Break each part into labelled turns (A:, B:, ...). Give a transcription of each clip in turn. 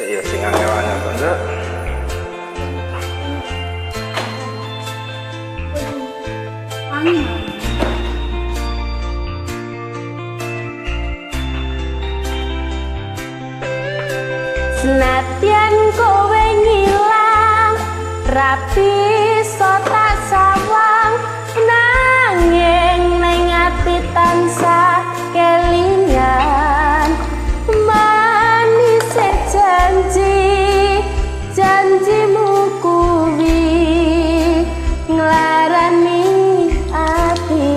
A: Iya sing angel-angel bener.
B: Senadyan kowe ngilang rapi sota sawang nanging ning ati tansah kelingan manis janjimu kuwi nglarani ati.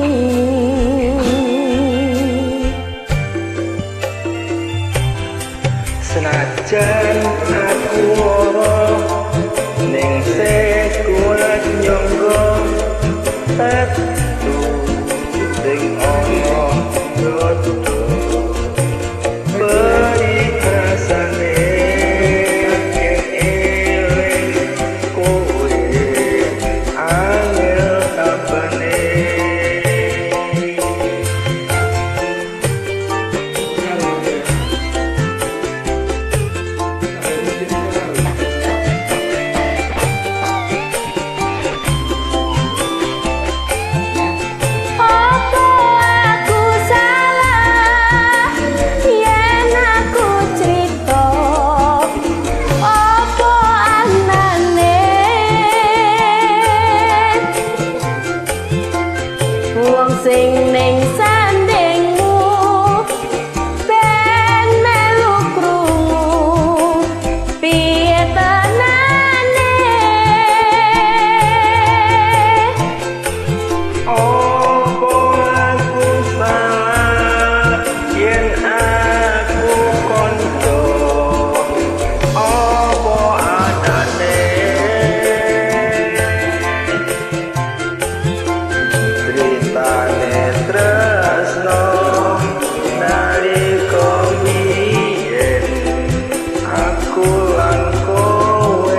A: Senajan aku ora ning sekulat nyangga tetu sing ana dodo perikasane eling kowe angel tapane.
B: Sing ning sandingmu ben melu krungu piye tenane.
A: Opo aku salah yen aku kanca, opo anane ceritane tresno nalika biyen aku lan kowe.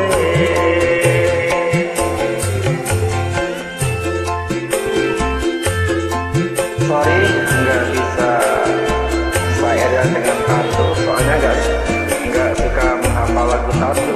A: Sorry, nggak bisa saya dengan tato, soalnya nggak suka menghafal lagu tato.